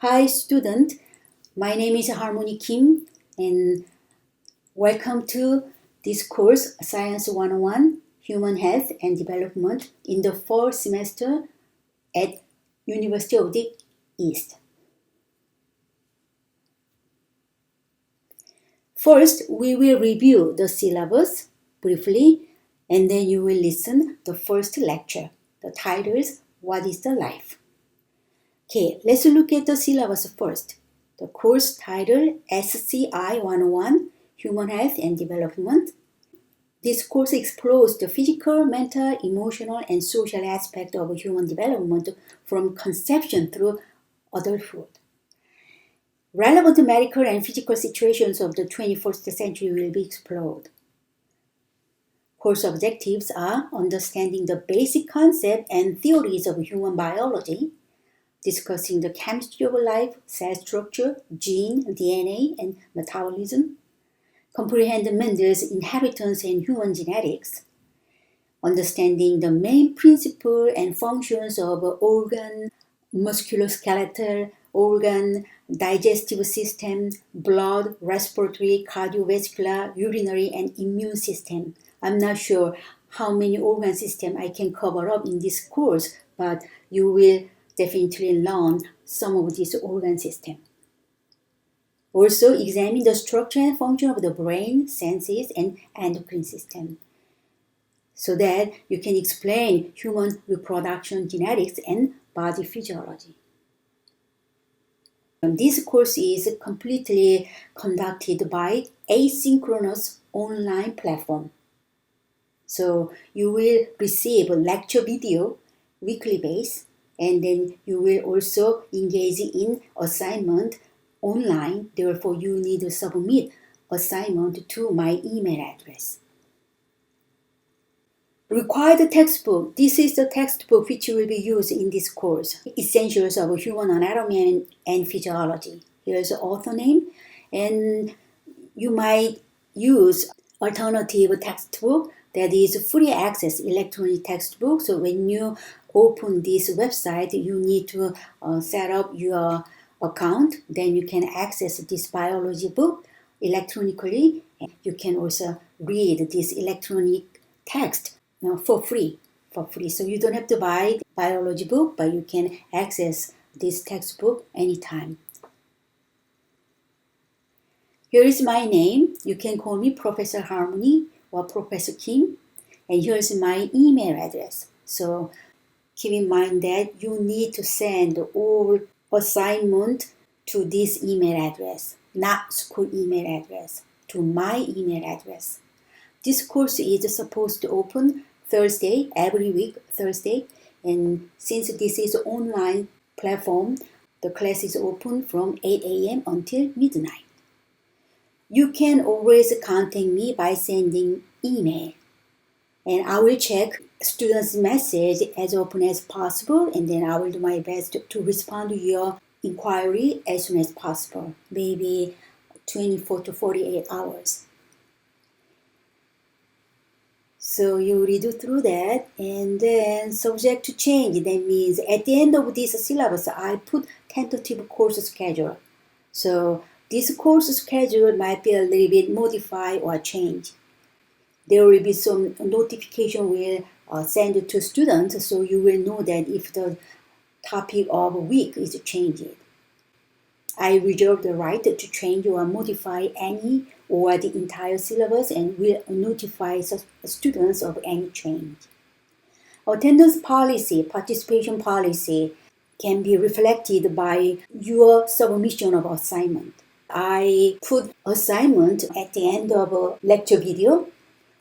Hi student, my name is Harmony Kim and welcome to this course Science 101 Human Health and Development in the fall semester at University of the East. First, we will review the syllabus briefly and then you will listen the first lecture. The title is What is the Life? Okay, let's look at the syllabus first. The course title SCI 101 Human Health and Development. This course explores the physical, mental, emotional, and social aspect of human development from conception through adulthood. Relevant medical and physical situations of the 21st century will be explored. Course objectives are understanding the basic concept and theories of human biology, discussing the chemistry of life, cell structure, gene, DNA, and metabolism, comprehend Mendel's inheritance and human genetics, understanding the main principle and functions of organ, musculoskeletal, organ, digestive system, blood, respiratory, cardiovascular, urinary, and immune system. I'm not sure how many organ systems I can cover up in this course, but you will definitely learn some of these organ systems. Also, examine the structure and function of the brain, senses, and endocrine system so that you can explain human reproduction genetics and body physiology. This course is completely conducted by asynchronous online platform. So you will receive a lecture video weekly base, and then you will also engage in assignment online. Therefore, you need to submit assignment to my email address. Required textbook. This is the textbook which will be used in this course. Essentials of Human Anatomy and Physiology. Here's the author name. And you might use alternative textbook that is free access electronic textbook. So when you open this website, you need to set up your account. Then you can access this biology book electronically. You can also read this electronic text for free. So you don't have to buy the biology book, but you can access this textbook anytime. Here is my name. You can call me Professor Harmony or Professor Kim. And here's my email address. So keep in mind that you need to send all assignment to this email address, not school email address, to my email address. This course is supposed to open Thursday, every week, Thursday. And since this is an online platform, the class is open from 8 a.m. until midnight. You can always contact me by sending email. And I will check students' message as often as possible, and then I will do my best to respond to your inquiry as soon as possible, maybe 24 to 48 hours. So you read through that, and then subject to change. That means at the end of this syllabus, I put tentative course schedule. So this course schedule might be a little bit modified or changed. There will be some notification will send to students, so you will know that if the topic of a week is changed. I reserve the right to change or modify any or the entire syllabus and will notify students of any change. Attendance policy, participation policy can be reflected by your submission of assignment. I put assignment at the end of a lecture video,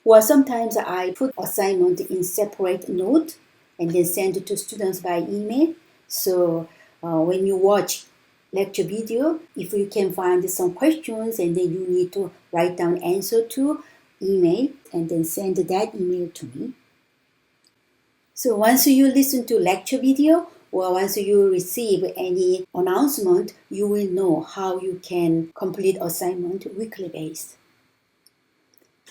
or sometimes I put assignment in separate note and then send it to students by email. So when you watch lecture video, if you can find some questions and then you need to write down answer to email and then send that email to me. So once you listen to lecture video or once you receive any announcement, you will know how you can complete assignment weekly based.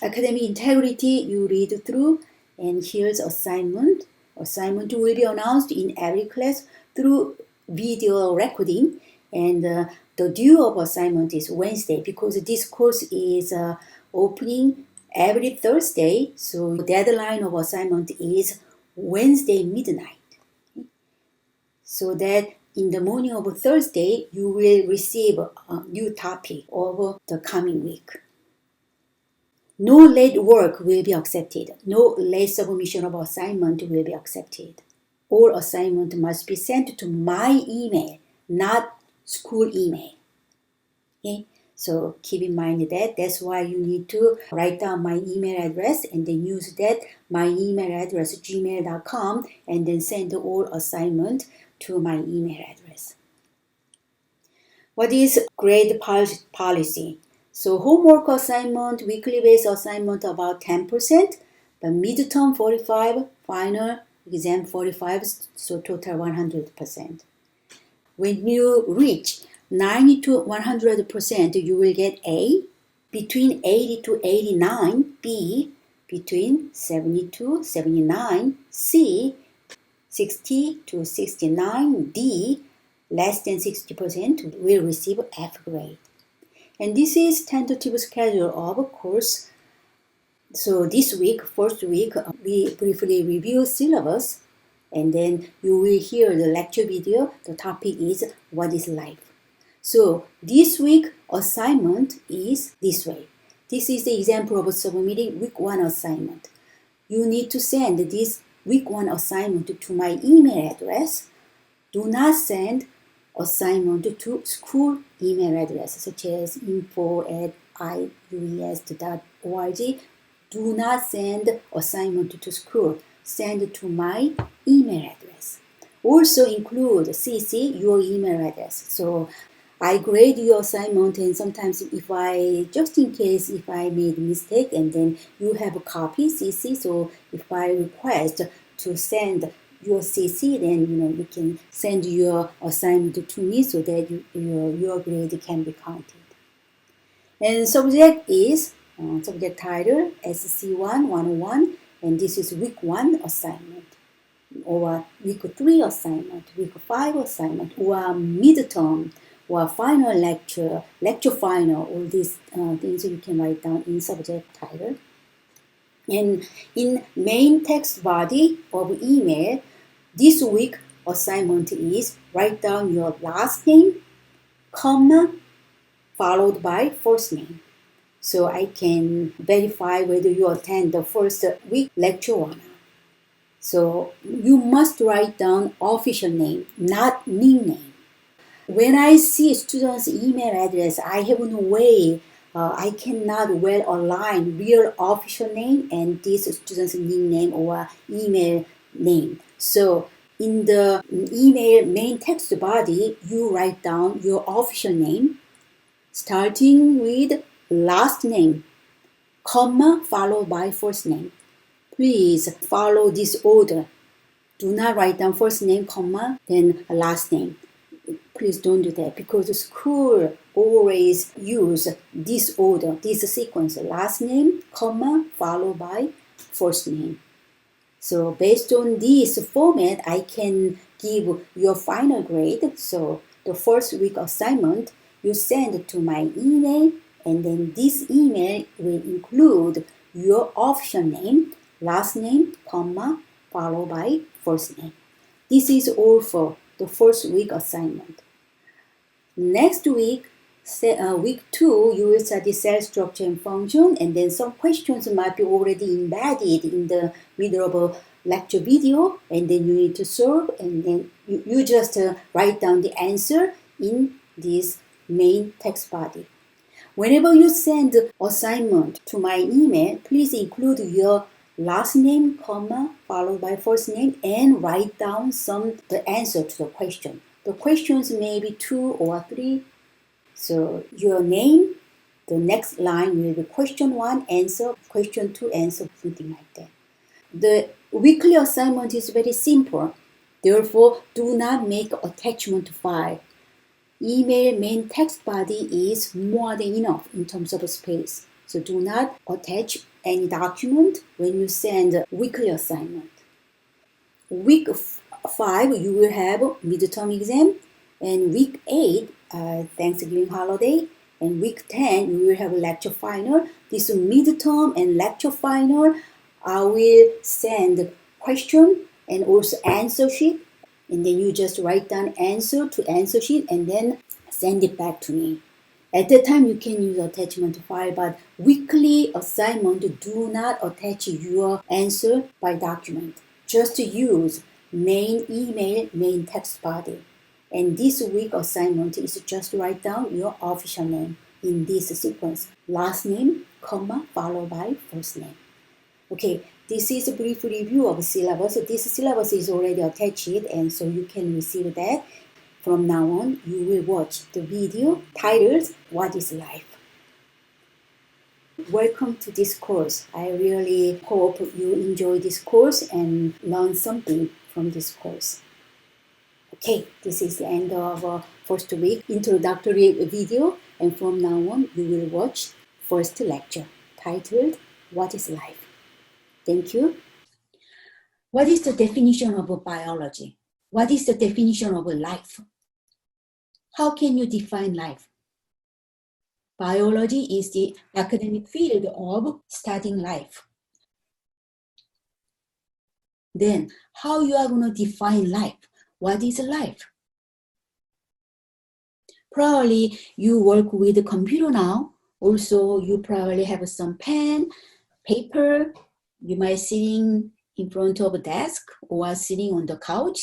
Academic integrity, you read through, and here's assignment. Assignment will be announced in every class through video recording, And the due of assignment is Wednesday because this course is opening every Thursday. So the deadline of assignment is Wednesday midnight. So that in the morning of Thursday, you will receive a new topic of the coming week. No late work will be accepted. No late submission of assignment will be accepted. All assignment must be sent to my email, not school email. Okay? So keep in mind that. That's why you need to write down my email address and then use that my email address gmail.com and then send all assignment to my email address. What is grade policy? So homework assignment, weekly based assignment about 10%, but midterm 45, final exam 45, so total 100%. When you reach 90 to 100%, you will get A, between 80 to 89, B, between 70 to 79, C, 60 to 69, D, less than 60% will receive F grade. And this is tentative schedule of course. So this week, first week, we briefly review syllabus, and then you will hear the lecture video. The topic is what is life. So this week assignment is this way. This is the example of submitting week 1 assignment. You need to send this week 1 assignment to my email address. Do not send assignment to school email address such as info@iues.org. Do not send assignment to school. Send to my email address. Also include CC your email address. So I grade your assignment, and sometimes just in case if I made a mistake, and then you have a copy CC. So if I request to send your CC, then you can send your assignment to me so that your grade can be counted. And subject is subject title SC1 101, and this is week 1 assignment, or week 3 assignment, week 5 assignment, or midterm, or final lecture final. All these things you can write down in subject title. And in main text body of email, this week assignment is write down your last name, comma, followed by first name. So I can verify whether you attend the first week lecture or not. So you must write down official name, not nickname. When I see students' email address, I have no way. I cannot well align real official name and this student's nickname or email name. So in the email main text body, you write down your official name, starting with last name, comma, followed by first name. Please follow this order. Do not write down first name, comma, then last name. Please don't do that because the school always use this order, this sequence, last name, comma, followed by first name. So based on this format, I can give your final grade. So the first week assignment, you send to my email, and then this email will include your official name, last name, comma, followed by first name. This is all for the first week assignment. Next week, week 2, you will study cell structure and function, and then some questions might be already embedded in the middle of a lecture video, and then you need to solve, and then you just write down the answer in this main text body. Whenever you send assignment to my email, please include your last name, comma, followed by first name, and write down the answer to the question. The questions may be 2 or 3. So your name, the next line will be question 1, answer, question 2, answer, something like that. The weekly assignment is very simple. Therefore, do not make attachment file. Email main text body is more than enough in terms of space. So do not attach any document when you send weekly assignment. Week 5, you will have midterm exam, And week 8, Thanksgiving holiday, and week 10, we will have a lecture final. This midterm and lecture final, I will send question and also answer sheet, and then you just write down answer to answer sheet and then send it back to me. At that time, you can use attachment file, but weekly assignment, do not attach your answer by document. Just use main email, main text body. And this week assignment is just write down your official name in this sequence. Last name, comma, followed by first name. Okay, this is a brief review of syllabus. This syllabus is already attached, and so you can receive that. From now on, you will watch the video titled, What is Life? Welcome to this course. I really hope you enjoy this course and learn something from this course. Okay, this is the end of first week introductory video, and from now on, you will watch first lecture titled, What is Life? Thank you. What is the definition of biology? What is the definition of life? How can you define life? Biology is the academic field of studying life. Then, how you are going to define life? What is life? Probably you work with a computer now. Also, you probably have some pen, paper. You might sitting in front of a desk or sitting on the couch.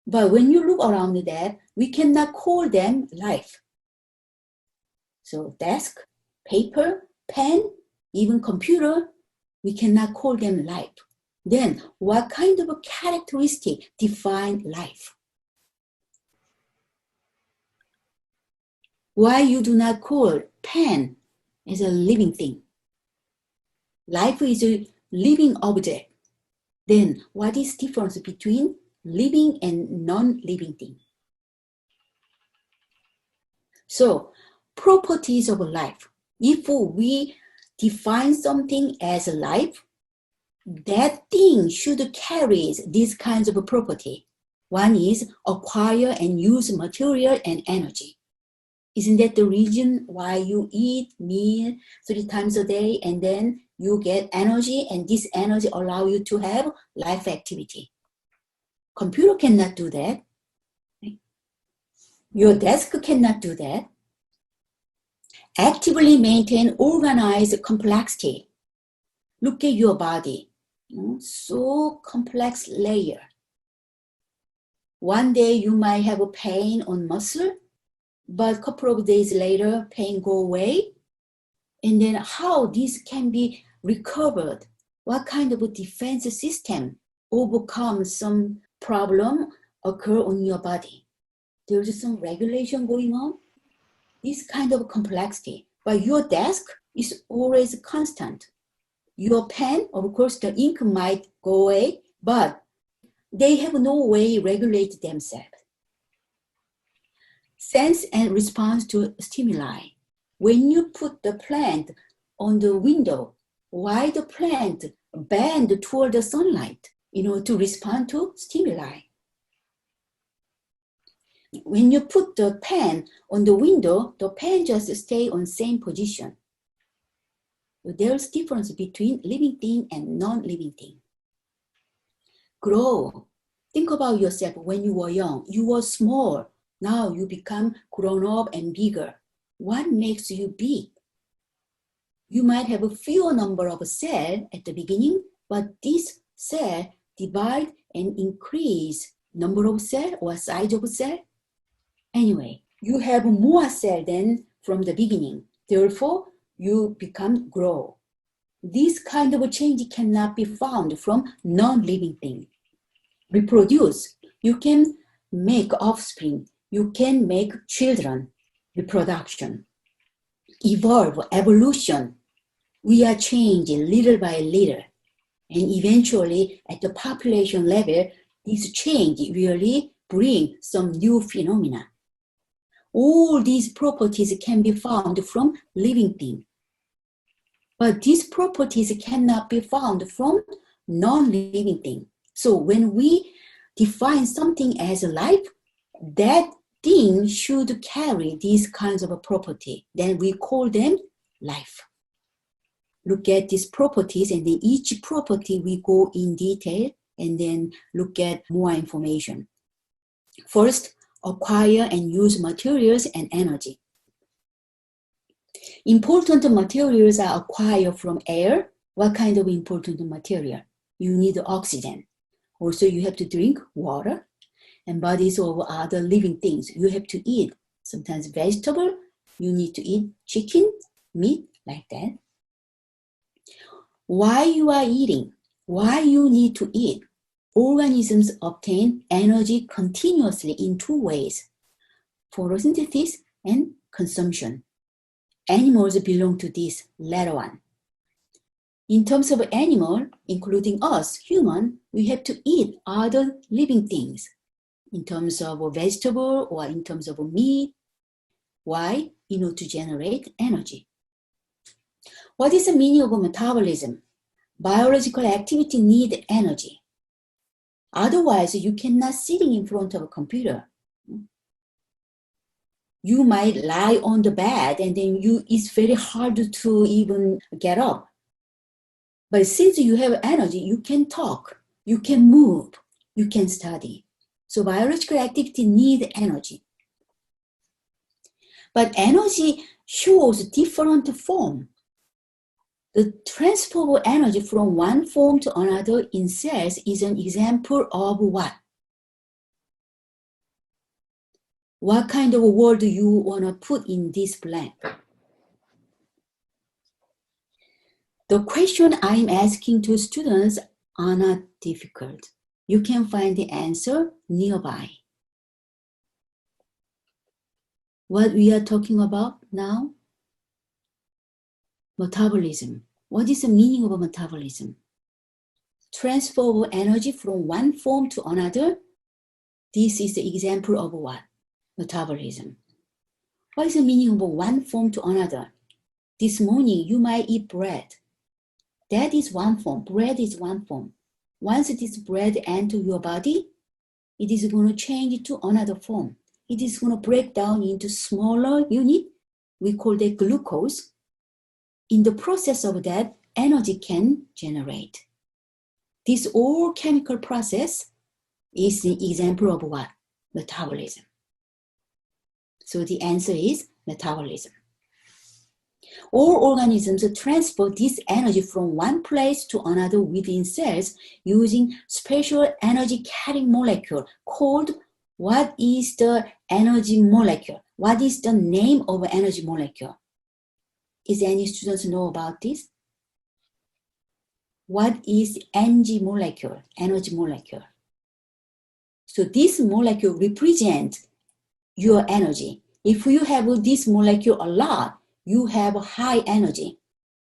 But when you look around that, we cannot call them life. So desk, paper, pen, even computer, we cannot call them life. Then what kind of a characteristic define life? Why you do not call pen as a living thing? Life is a living object. Then what is the difference between living and non-living thing? So properties of life. If we define something as life, that thing should carry these kinds of property. One is acquire and use material and energy. Isn't that the reason why you eat meal 3 times a day and then you get energy, and this energy allow you to have life activity? Computer cannot do that. Your desk cannot do that. Actively maintain organized complexity. Look at your body. So complex layer. One day you might have a pain on muscle, but a couple of days later, pain go away. And then how this can be recovered? What kind of a defense system overcome some problem occur on your body? There's some regulation going on. This kind of complexity. But your desk is always constant. Your pen, of course, the ink might go away, but they have no way to regulate themselves. Sense and response to stimuli. When you put the plant on the window, why the plant bend toward the sunlight? To respond to stimuli. When you put the pen on the window, the pen just stay on same position. There's difference between living thing and non-living thing. Grow. Think about yourself when you were young. You were small. Now you become grown up and bigger. What makes you big? You might have a fewer number of cells at the beginning, but this cell divide and increase number of cells or size of cell. Anyway, you have more cells than from the beginning. Therefore, you become grow. This kind of a change cannot be found from non-living thing. Reproduce. You can make offspring. You can make children. Reproduction. Evolve, evolution. We are changing little by little. And eventually, at the population level, this change really bring some new phenomena. All these properties can be found from living things. But these properties cannot be found from non-living things. So when we define something as life, that thing should carry these kinds of a property. Then we call them life. Look at these properties, and then each property we go in detail and then look at more information. First, acquire and use materials and energy. Important materials are acquired from air. What kind of important material? You need oxygen. Also, you have to drink water, and bodies of other living things. You have to eat. Sometimes vegetable, you need to eat chicken, meat, like that. Why you are eating? Why you need to eat? Organisms obtain energy continuously in two ways: photosynthesis and consumption. Animals belong to this latter one. In terms of animal, including us, human, we have to eat other living things in terms of a vegetable or in terms of a meat. Why? In order to generate energy. What is the meaning of metabolism? Biological activity needs energy. Otherwise, you cannot sitting in front of a computer. You might lie on the bed and then it's very hard to even get up. But since you have energy, you can talk, you can move, you can study. So biological activity needs energy. But energy shows different form. The transfer of energy from one form to another in cells is an example of what? What kind of word do you want to put in this blank? The question I'm asking to students are not difficult. You can find the answer nearby. What we are talking about now? Metabolism. What is the meaning of metabolism? Transfer of energy from one form to another. This is the example of what? Metabolism. What is the meaning of one form to another? This morning, you might eat bread. That is one form. Bread is one form. Once this bread enters your body, it is going to change to another form. It is going to break down into smaller unit. We call that glucose. In the process of that, energy can generate. This all chemical process is the example of what? Metabolism. So the answer is metabolism. All organisms transfer this energy from one place to another within cells using special energy carrying molecule called, what is the energy molecule? What is the name of energy molecule? Is any students know about this? What is energy molecule? Energy molecule. So this molecule represents your energy. If you have this molecule a lot, you have high energy.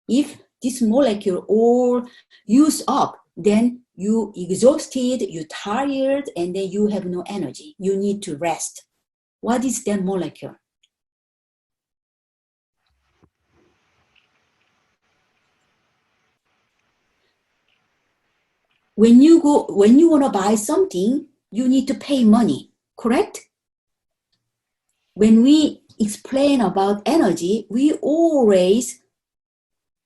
If this molecule all used up, then you exhausted, you tired, and then you have no energy. You need to rest. What is that molecule? When you want to buy something, you need to pay money, correct? When we explain about energy, we always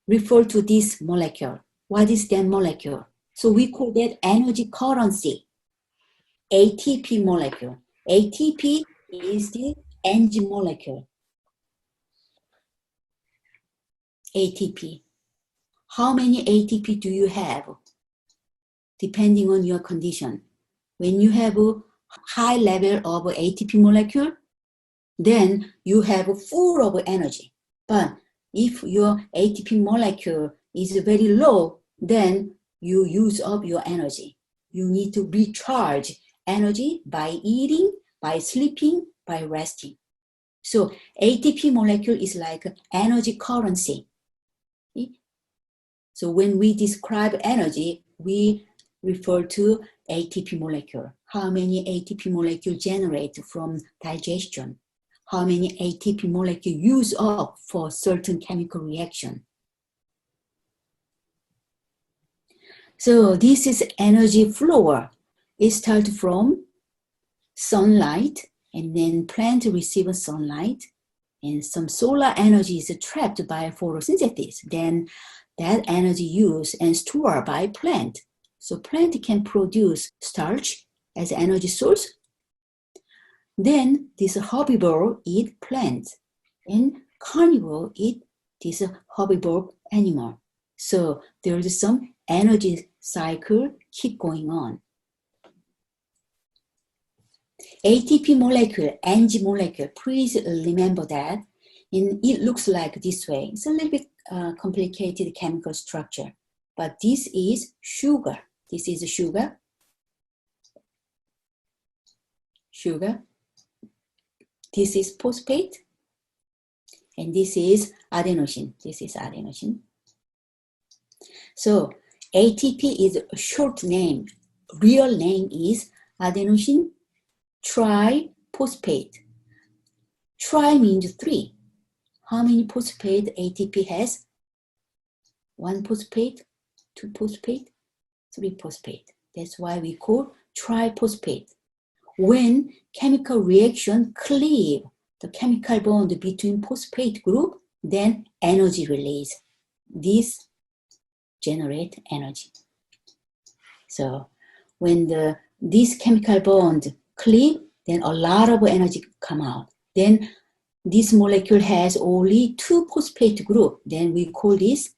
refer to this molecule. What is that molecule? So we call that energy currency, ATP molecule. ATP is the energy molecule. ATP. How many ATP do you have? Depending on your condition. When you have a high level of ATP molecule, then you have full of energy. But if your ATP molecule is very low, then you use up your energy. You need to recharge energy by eating, by sleeping, by resting. So ATP molecule is like energy currency. So when we describe energy, we refer to ATP molecule. How many ATP molecule generate from digestion? How many ATP molecule use up for certain chemical reaction? So this is energy flow. It starts from sunlight and then plant receives sunlight, and some solar energy is trapped by photosynthesis. Then that energy used and stored by plant. So plant can produce starch as energy source. Then this herbivore eat plants, and carnivore eat this herbivore animal. So there is some energy cycle keep going on. ATP molecule, Ng molecule, please remember that. And it looks like this way. It's a little bit complicated chemical structure, but this is sugar. This is sugar. Sugar. This is phosphate. And this is adenosine. This is adenosine. So ATP is a short name. Real name is adenosine triphosphate. Tri means 3. How many phosphate ATP has? 1 phosphate, 2 phosphate, 3 phosphate. That's why we call triphosphate. When chemical reaction cleave the chemical bond between phosphate group, then energy release. This generate energy. So when this chemical bond cleave, then a lot of energy come out. Then this molecule has only 2 phosphate group. Then we call this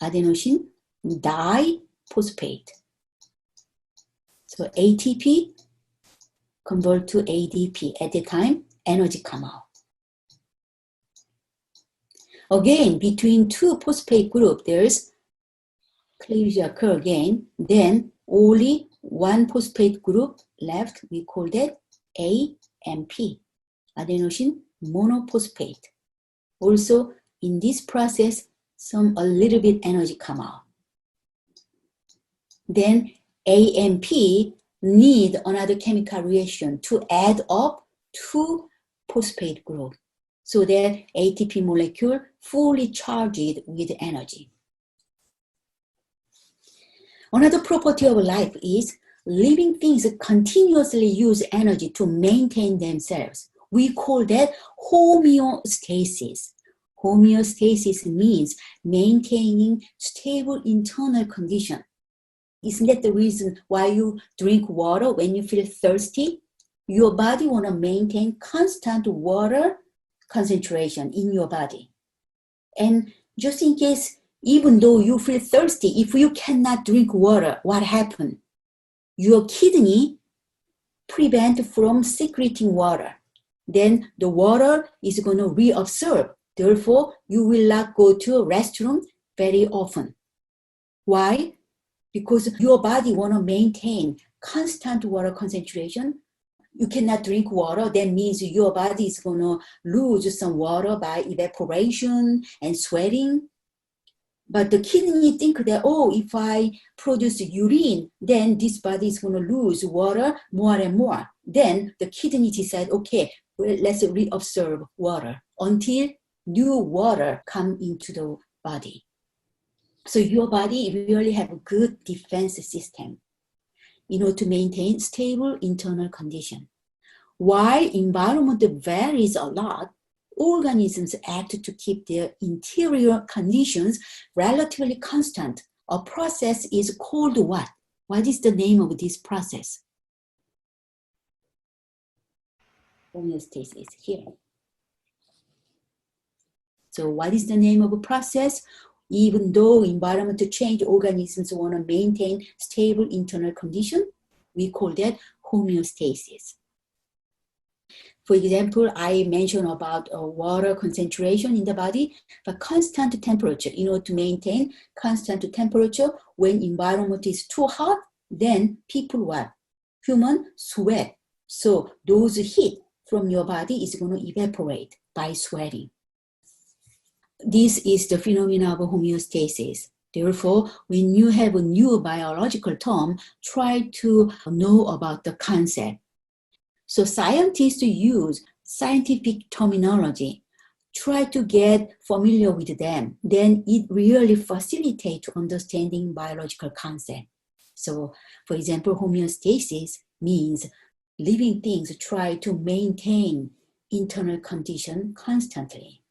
adenosine diphosphate. So ATP convert to ADP. At the time, energy come out. Again, between 2 phosphate group, there's cleavage occur again. Then only 1 phosphate group left. We call that AMP, adenosine monophosphate. Also, in this process, a little bit energy come out. Then AMP need another chemical reaction to add up 2 phosphate group, so that ATP molecule fully charged with energy. Another property of life is living things continuously use energy to maintain themselves. We call that homeostasis. Homeostasis means maintaining stable internal condition. Isn't that the reason why you drink water when you feel thirsty? Your body want to maintain constant water concentration in your body. And just in case, even though you feel thirsty, if you cannot drink water, what happens? Your kidney prevent from secreting water. Then the water is going to reabsorb. Therefore, you will not go to a restroom very often. Why? Because your body want to maintain constant water concentration. You cannot drink water. That means your body is going to lose some water by evaporation and sweating. But the kidney think that, if I produce urine, then this body is going to lose water more and more. Then the kidney decide, okay, well, let's reabsorb water until new water come into the body. So your body really have a good defense system, to maintain stable internal condition. While environment varies a lot, organisms act to keep their interior conditions relatively constant. A process is called what? What is the name of this process? Homeostasis here. So what is the name of a process? Even though environment change, organisms want to maintain stable internal condition. We call that homeostasis. For example, I mentioned about water concentration in the body, but constant temperature. To maintain constant temperature, when environment is too hot, then people what? Human sweat. So those heat from your body is going to evaporate by sweating. This is the phenomenon of homeostasis. Therefore, when you have a new biological term, try to know about the concept. So scientists use scientific terminology. Try to get familiar with them. Then it really facilitates understanding biological concept. So, for example, homeostasis means living things try to maintain internal condition constantly.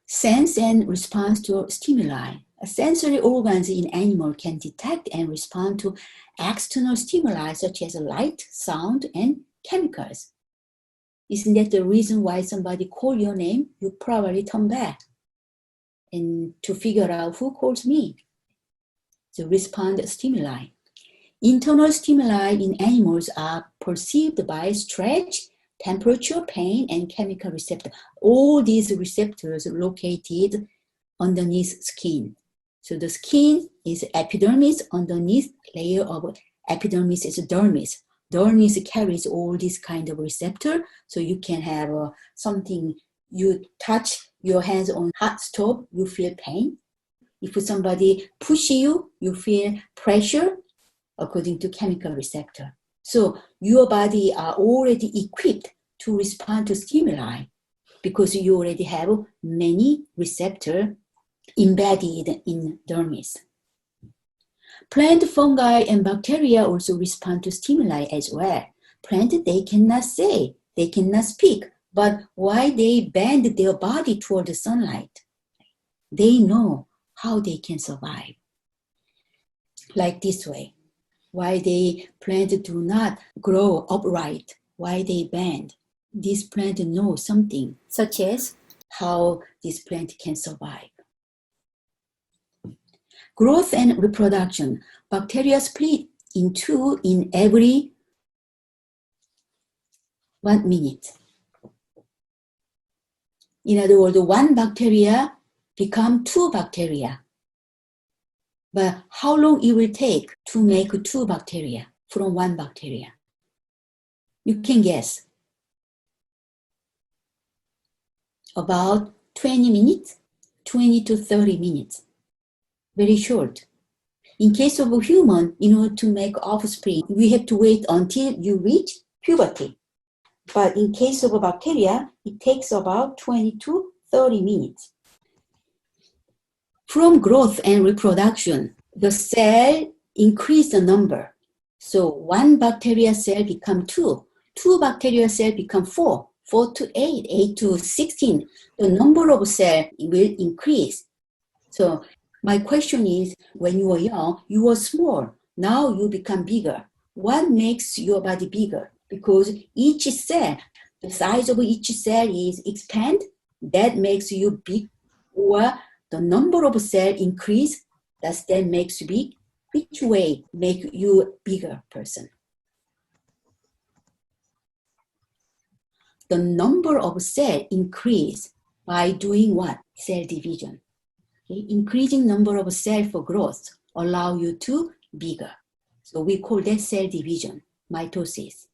Sense and response to stimuli. Sensory organs in animal can detect and respond to external stimuli such as light, sound, and chemicals. Isn't that the reason why somebody call your name? You probably turn back and to figure out who calls me. So respond stimuli. Internal stimuli in animals are perceived by stretch, temperature, pain, and chemical receptor. All these receptors are located underneath skin. So the skin is epidermis, underneath layer of epidermis is dermis. Dermis carries all these kind of receptor, so you can have something, you touch your hands on hot stove, you feel pain. If somebody push you, you feel pressure according to chemical receptor. So your body are already equipped to respond to stimuli because you already have many receptors embedded in dermis. Plant fungi and bacteria also respond to stimuli as well. Plant, they cannot say, they cannot speak, but why they bend their body toward the sunlight? They know how they can survive. Like this way. Why they plant do not grow upright, why they bend. This plant knows something, such as how this plant can survive. Growth and reproduction. Bacteria split in two in every 1 minute. In other words, one bacteria become two bacteria. But how long it will take to make two bacteria from one bacteria? You can guess. About 20 minutes, 20 to 30 minutes. Very short. In case of a human, in order to make offspring, we have to wait until you reach puberty. But in case of a bacteria, it takes about 20 to 30 minutes. From growth and reproduction, the cell increase the number. So one bacteria cell become two bacteria cell become four to 8 to 16. The number of cells will increase. So my question is, when you were young, you were small. Now you become bigger. What makes your body bigger? Because each cell, the size of each cell is expand. That makes you big. Or the number of cells increase. Does that makes you big? Which way make you a bigger person? The number of cells increase by doing what? Cell division. Okay? Increasing number of cells for growth allow you to bigger. So we call that cell division, mitosis.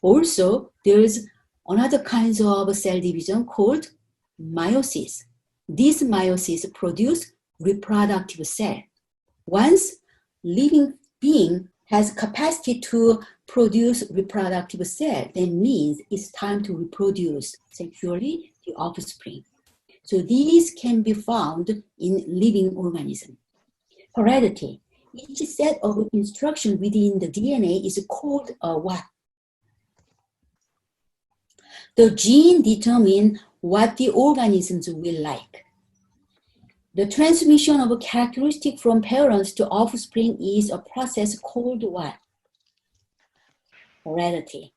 Also, there's another kinds of cell division called meiosis. This meiosis produce reproductive cell. Once living being has capacity to produce reproductive cell, that means it's time to reproduce sexually the offspring. So these can be found in living organism. Heredity. Each set of instruction within the DNA is called a what? The gene determine what the organisms will like. The transmission of a characteristic from parents to offspring is a process called what? Heredity.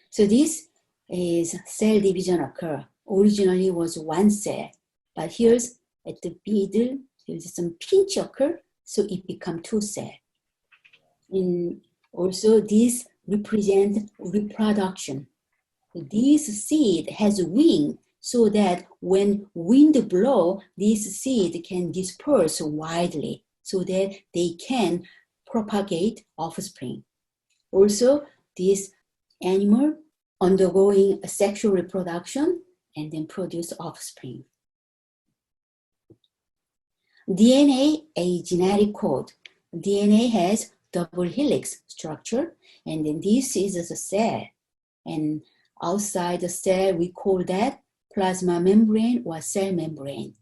So this is cell division occur. Originally was one cell, but here's at the middle, there's some pinch occur, so it become two cells. And also this represent reproduction. This seed has a wing, so that when wind blow, this seed can disperse widely so that they can propagate offspring. Also, this animal undergoing a sexual reproduction and then produce offspring. DNA, a genetic code. DNA has double helix structure, and then this is a cell. And outside the cell, we call that plasma membrane or cell membrane.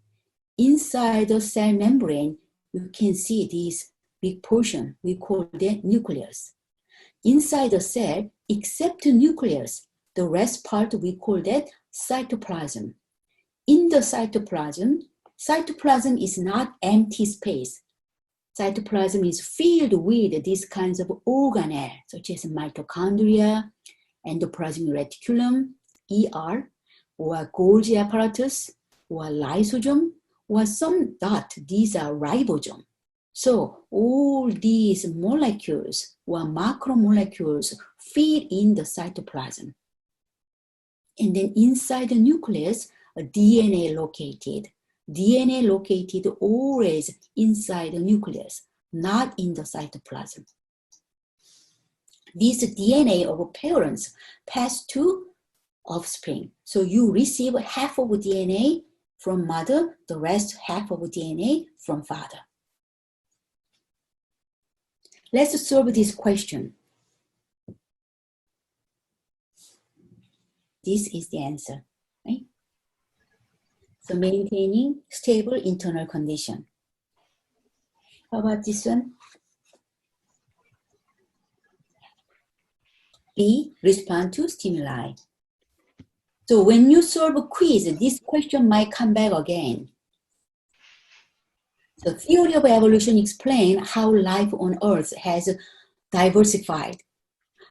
Inside the cell membrane, you can see this big portion, we call that nucleus. Inside the cell, except the nucleus, the rest part we call that cytoplasm. In the cytoplasm is not empty space. Cytoplasm is filled with these kinds of organelles, such as mitochondria, endoplasmic reticulum, ER, or Golgi apparatus, or lysosome, or some dot, these are ribosome. So all these molecules or macromolecules feed in the cytoplasm. And then inside the nucleus, a DNA located. DNA located always inside the nucleus, not in the cytoplasm. This DNA of parents pass to offspring. So you receive half of DNA from mother, the rest half of DNA from father. Let's solve this question. This is the answer, right? So maintaining stable internal condition. How about this one? B, respond to stimuli. So when you solve a quiz, this question might come back again. The theory of evolution explains how life on Earth has diversified.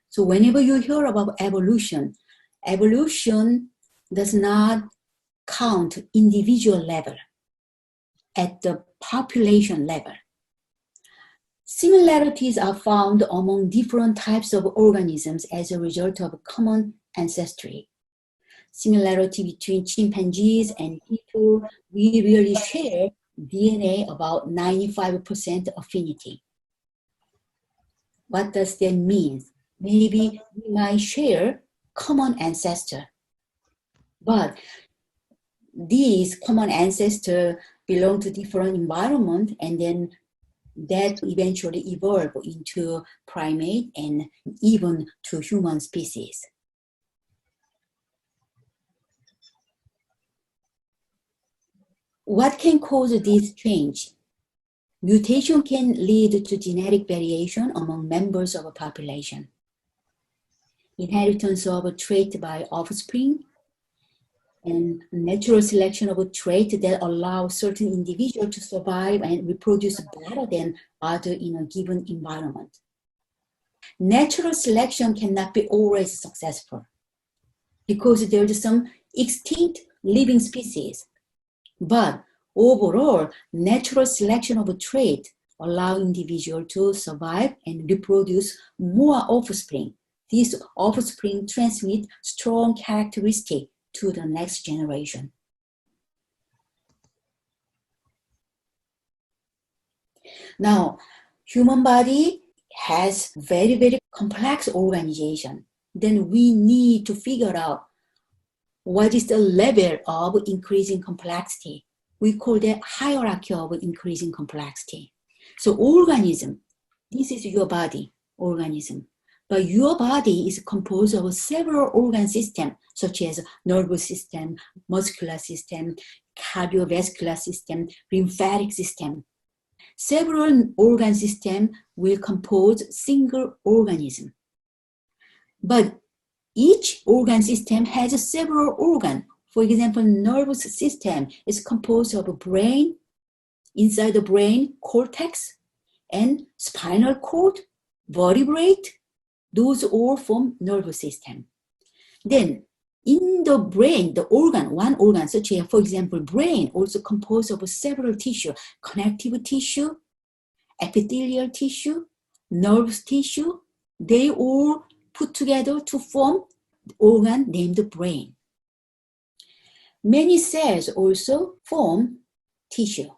So whenever you hear about evolution, evolution does not count individual level at the population level. Similarities are found among different types of organisms as a result of common ancestry. Similarity between chimpanzees and people, we really share DNA about 95% affinity. What does that mean? Maybe we might share common ancestor, but these common ancestors belong to different environment, and then that eventually evolve into primate and even to human species. What can cause this change? Mutation can lead to genetic variation among members of a population. Inheritance of a trait by offspring, and natural selection of a trait that allows certain individuals to survive and reproduce better than others in a given environment. Natural selection cannot be always successful because there's some extinct living species. But overall, natural selection of a trait allows individuals to survive and reproduce more offspring. These offspring transmit strong characteristics to the next generation. Now, human body has very, very complex organization. Then we need to figure out what is the level of increasing complexity. We call that hierarchy of increasing complexity. So organism, this is your body, organism. But your body is composed of several organ systems, such as nervous system, muscular system, cardiovascular system, lymphatic system. Several organ systems will compose single organism. But each organ system has several organs. For example, nervous system is composed of a brain, inside the brain, cortex, and spinal cord, vertebrate. Those all form nervous system. Then in the brain, the organ, one organ, such as, for example, brain, also composed of several tissue, connective tissue, epithelial tissue, nervous tissue. They all put together to form the organ named brain. Many cells also form tissue.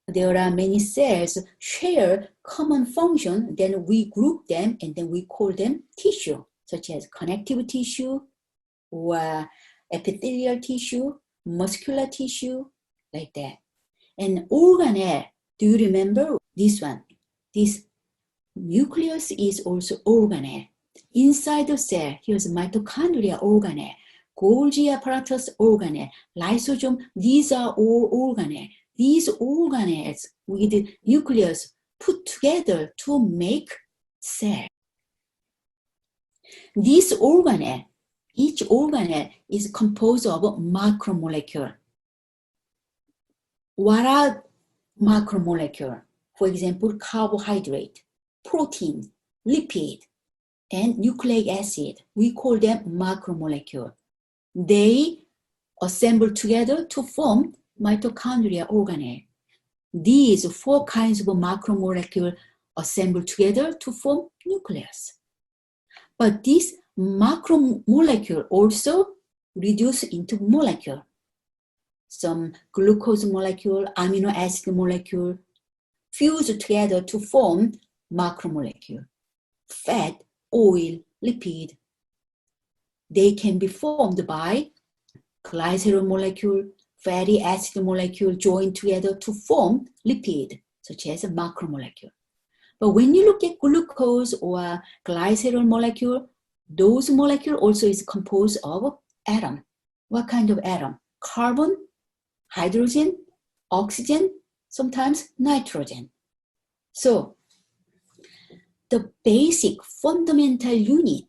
There are many cells share common function, then we group them and then we call them tissue, such as connective tissue or epithelial tissue, muscular tissue, like that. And organelle, do you remember this one? This nucleus is also organelle. Inside the cell, here's mitochondria organelle, Golgi apparatus organelle, lysosome, these are all organelle. These organelles with nucleus put together to make cell. This organelle, each organelle is composed of macromolecule. What are macromolecule? For example, carbohydrate, protein, lipid, and nucleic acid. We call them macromolecule. They assemble together to form mitochondria organelle. These 4 kinds of macromolecule assemble together to form nucleus. But this macromolecule also reduce into molecule. Some glucose molecule, amino acid molecule fuse together to form macromolecule. Fat, oil, lipid. They can be formed by glycerol molecule, fatty acid molecule joined together to form lipid, such as a macromolecule. But when you look at glucose or glycerol molecule, those molecule also is composed of atom. What kind of atom? Carbon, hydrogen, oxygen, sometimes nitrogen. So the basic fundamental unit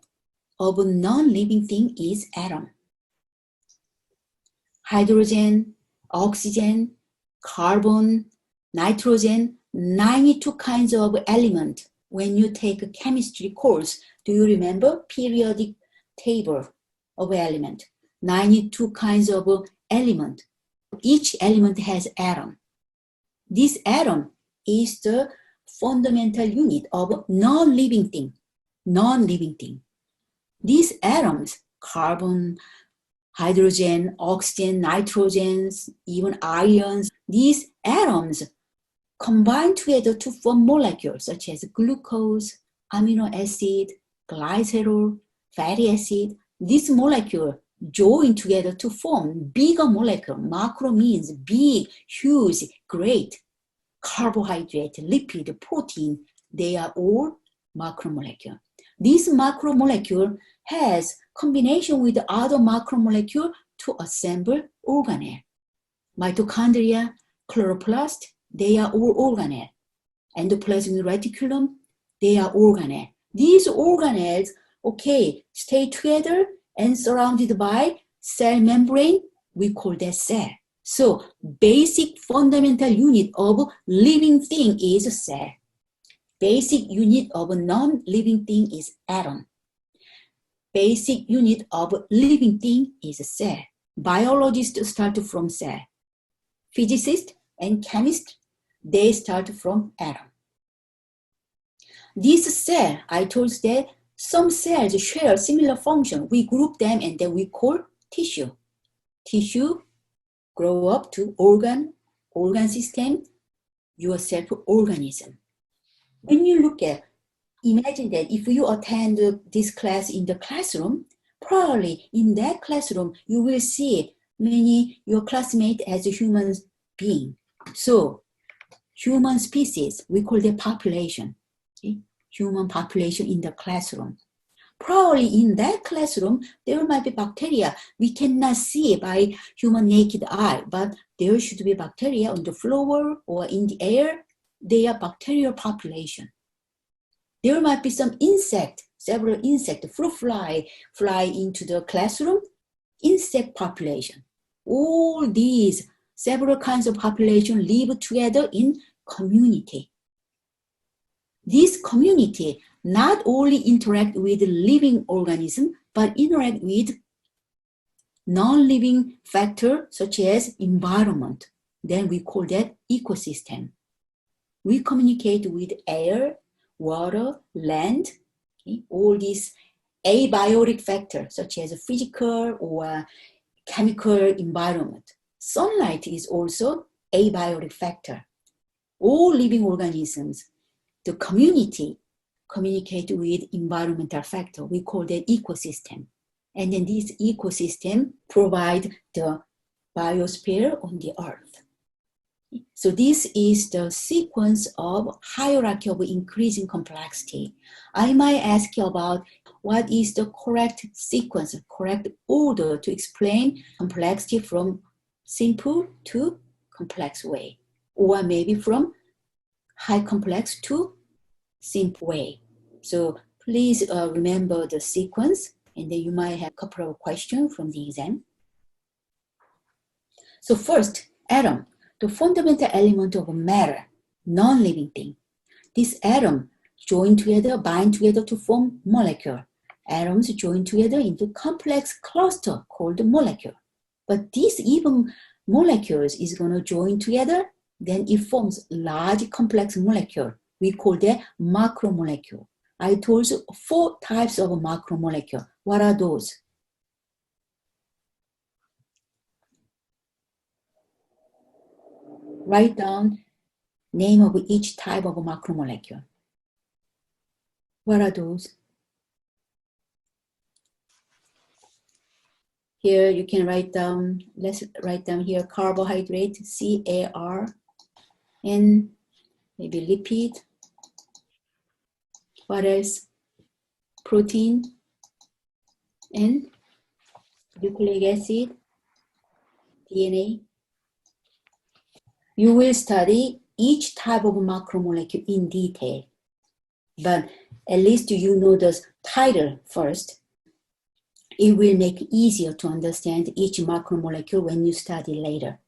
of a non-living thing is atom. Hydrogen, oxygen, carbon, nitrogen, 92 kinds of element. When you take a chemistry course, do you remember periodic table of element? 92 kinds of element. Each element has atom. This atom is the fundamental unit of non-living thing. Non-living thing. These atoms, carbon, hydrogen, oxygen, nitrogens, even ions, these atoms combine together to form molecules such as glucose, amino acid, glycerol, fatty acid. This molecule join together to form bigger molecule. Macro means big, huge, great. Carbohydrate, lipid, protein, they are all macromolecule. This macromolecule has combination with other macromolecule to assemble organelle. Mitochondria, chloroplast, they are all organelle. Endoplasmic reticulum, they are organelle. These organelles, stay together and surrounded by cell membrane, we call that cell. So basic fundamental unit of living thing is a cell. Basic unit of a non-living thing is atom. Basic unit of living thing is a cell. Biologists start from cell. Physicists and chemists, they start from atom. This cell, I told you that some cells share similar function. We group them and then we call tissue. Tissue grow up to organ system, your self-organism. When you look at, imagine that if you attend this class in the classroom, probably in that classroom, you will see many your classmates as a human being. So human species, we call the population, human population in the classroom. Probably in that classroom, there might be bacteria we cannot see by human naked eye, but there should be bacteria on the floor or in the air. They are bacterial population. There might be some insect, several insect, fruit fly into the classroom, insect population. All these several kinds of population live together in community. This community not only interact with living organism, but interact with non-living factor such as environment. Then we call that ecosystem. We communicate with air, water, land, all these abiotic factors such as physical or chemical environment. Sunlight is also abiotic factor. All living organisms, the community, communicate with environmental factor. We call that ecosystem. And then this ecosystem provide the biosphere on the earth. So this is the sequence of hierarchy of increasing complexity. I might ask you about what is the correct sequence, correct order to explain complexity from simple to complex way, or maybe from high complex to simple way. So please remember the sequence, and then you might have a couple of questions from the exam. So first, atom, the fundamental element of matter, non-living thing. This atom join together, bind together to form molecule. Atoms join together into complex cluster called molecule. But these even molecules is going to join together, then it forms large complex molecule. We call that macromolecule. I told you 4 types of macromolecule. What are those? Write down name of each type of macromolecule. What are those? Here you can write down, let's write down here carbohydrate, CAR, and maybe lipid. What else? Protein and nucleic acid, DNA. You will study each type of macromolecule in detail, but at least you know the title first. It will make it easier to understand each macromolecule when you study later.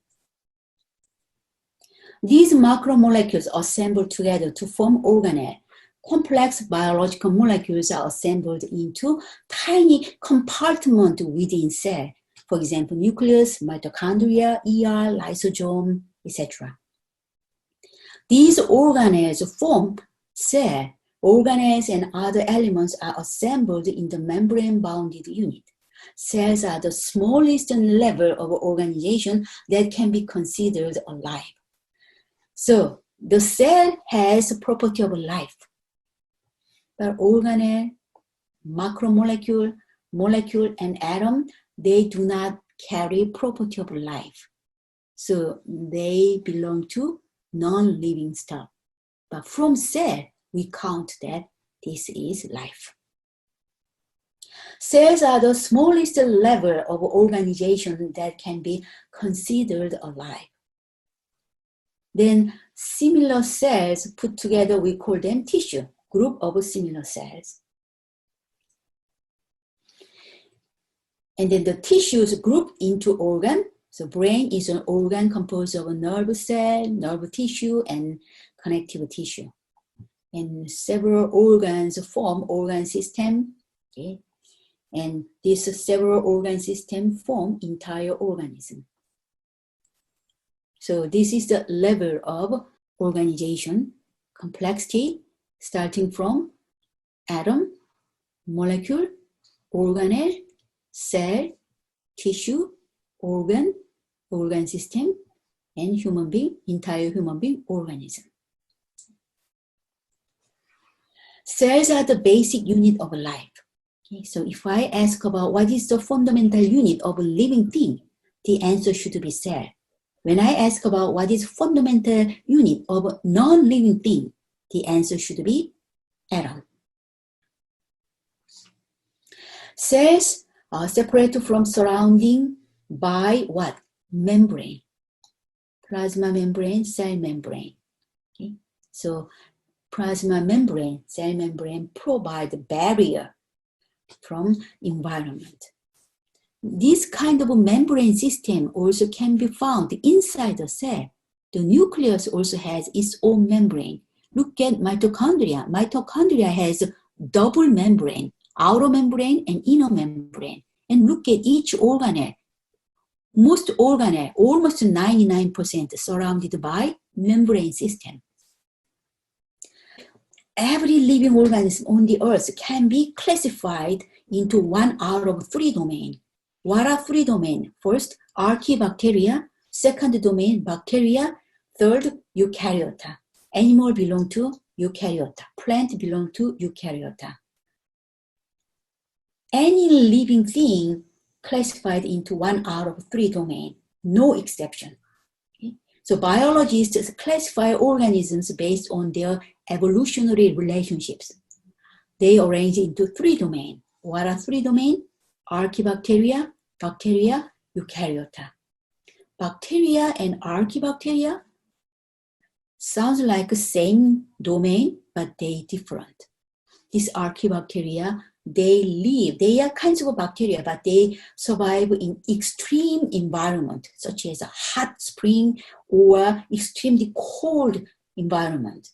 These macromolecules assemble together to form organelle. Complex biological molecules are assembled into tiny compartments within cell. For example, nucleus, mitochondria, ER, lysosome, etc. These organelles form cell. Organelles and other elements are assembled in the membrane-bounded unit. Cells are the smallest level of organization that can be considered alive. So the cell has a property of life. But organelle, macromolecule, molecule, and atom, they do not carry property of life. So they belong to non-living stuff. But from cell, we count that this is life. Cells are the smallest level of organization that can be considered alive. Then similar cells put together, we call them tissue, group of similar cells. And then the tissues group into organ. So brain is an organ composed of a nerve cell, nerve tissue, and connective tissue. And several organs form organ system. Okay? And these several organ system form entire organism. So this is the level of organization, complexity, starting from atom, molecule, organelle, cell, tissue, organ, organ system, and human being, entire human being organism. Cells are the basic unit of life. Okay, so if I ask about what is the fundamental unit of a living thing, the answer should be cell. When I ask about what is fundamental unit of a non-living thing, the answer should be atom. Cells are separated from surrounding by what? Membrane. Plasma membrane, cell membrane. Okay? So plasma membrane, cell membrane provide a barrier from environment. This kind of membrane system also can be found inside the cell. The nucleus also has its own membrane. Look at mitochondria. Mitochondria has double membrane, outer membrane and inner membrane. And look at each organelle. Most organelle, almost 99% surrounded by membrane system. Every living organism on the earth can be classified into one out of 3 domains. What are 3 domains? First, archaebacteria. Second domain, bacteria. Third, eukaryota. Animal belong to eukaryota. Plant belong to eukaryota. Any living thing classified into one out of 3 domains, no exception. Okay? So biologists classify organisms based on their evolutionary relationships. They arrange into 3 domains. What are 3 domains? Archaebacteria, bacteria, eukaryota. Bacteria and archaebacteria Sounds like the same domain, but they different. These archaebacteria, they are kinds of bacteria, but they survive in extreme environment, such as a hot spring or extremely cold environment.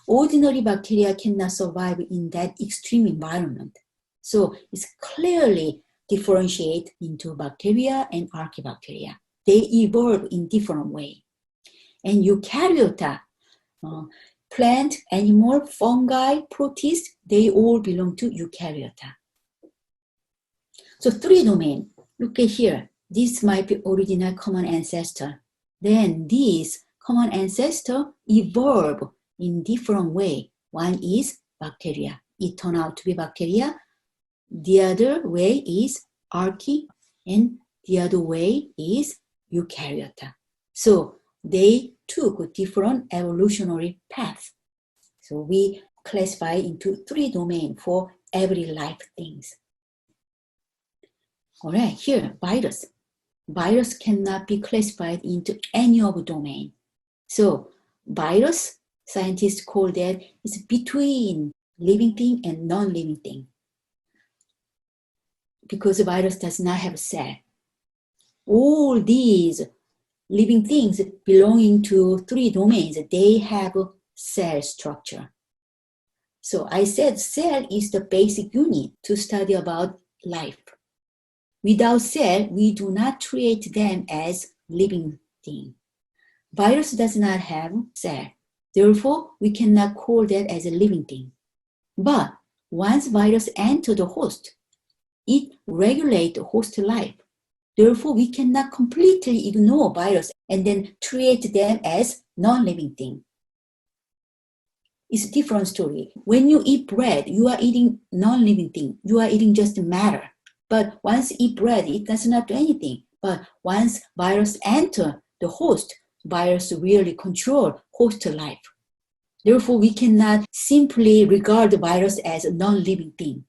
Ordinary bacteria cannot survive in that extreme environment. So it's clearly differentiate into bacteria and archaebacteria. They evolve in different way. And eukaryota, plant, animal, fungi, protists, they all belong to eukaryota. So 3 domain, look at here. This might be original common ancestor. Then these common ancestor evolve in different way. One is bacteria. It turned out to be bacteria. The other way is archaea, and the other way is eukaryota. So they took different evolutionary paths. So we classify into 3 domains for every life things. All right, here, virus. Virus cannot be classified into any of the domain. So virus, scientists call that it's between living thing and non-living thing. Because the virus does not have a cell. All these living things belonging to 3 domains, they have a cell structure. So I said cell is the basic unit to study about life. Without cell, we do not treat them as living thing. Virus does not have cell. Therefore, we cannot call that as a living thing. But once virus enter the host, it regulates host life. Therefore, we cannot completely ignore virus and then treat them as non-living thing. It's a different story. When you eat bread, you are eating non-living thing. You are eating just matter. But once you eat bread, it does not do anything. But once virus enter the host, virus really control host life. Therefore, we cannot simply regard the virus as a non-living thing.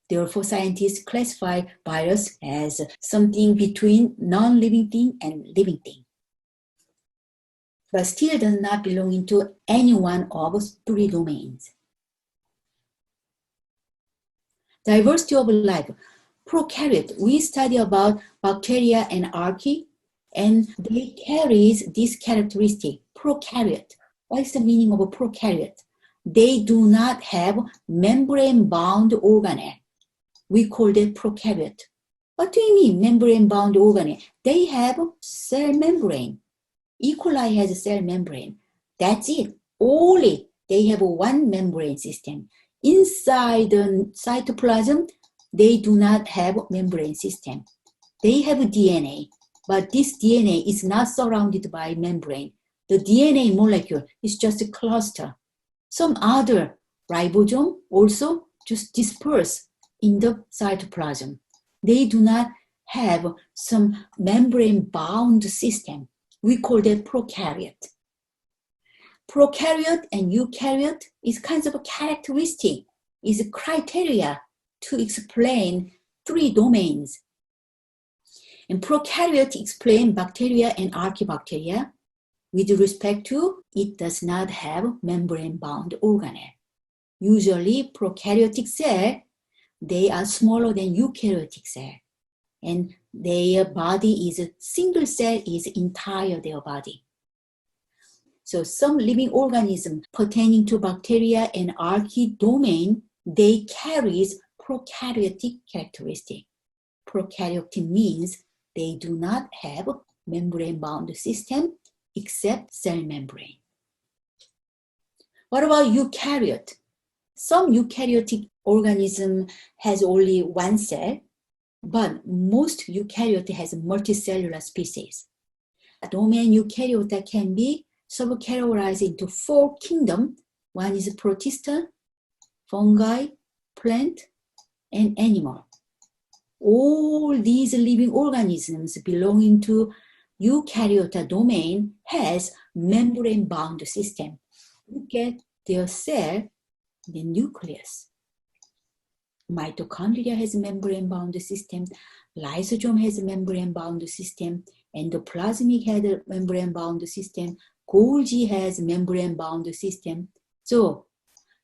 Therefore, scientists classify virus as something between non-living thing and living thing. But still does not belong into any one of 3 domains. Diversity of life. Prokaryote, we study about bacteria and archaea, and they carry this characteristic, prokaryote. What is the meaning of a prokaryote? They do not have membrane-bound organelle. We call that prokaryote. What do you mean, membrane-bound organelle? They have cell membrane. E. coli has a cell membrane. That's it. Only they have one membrane system. Inside the cytoplasm, they do not have membrane system. They have DNA, but this DNA is not surrounded by membrane. The DNA molecule is just a cluster. Some other ribosome also just disperse in the cytoplasm. They do not have some membrane-bound system. We call that prokaryote. Prokaryote and eukaryote is kinds of a characteristic, is a criteria to explain 3 domains. And prokaryote explain bacteria and archaebacteria. With respect to, it does not have membrane-bound organelle. Usually, prokaryotic cell, they are smaller than eukaryotic cell. And their body is a single cell, is entire their body. So some living organism pertaining to bacteria and archaea domain, they carries prokaryotic characteristic. Prokaryotic means they do not have membrane-bound system except cell membrane. What about eukaryote? Some eukaryotic organism has only one cell, but most eukaryote has multicellular species. Domain eukaryota can be subcategorized into 4 kingdoms. One is protista, fungi, plant, and animal. All these living organisms belonging to eukaryota domain has membrane-bound system. Look at their cell, the nucleus. Mitochondria has membrane-bound system, lysosome has membrane-bound system, endoplasmic has a membrane-bound system, Golgi has membrane-bound system. So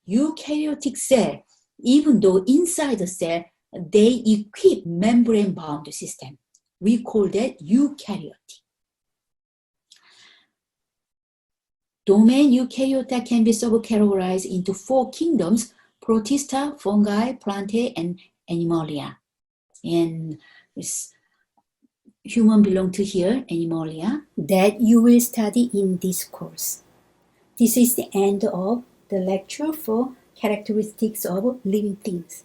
eukaryotic cell, even though inside the cell, they equip membrane-bound system. We call that eukaryotic. Domain eukaryota can be subcategorized into 4 kingdoms: Protista, fungi, plantae, and animalia. And human belong to here, animalia, that you will study in this course. This is the end of the lecture for characteristics of living things.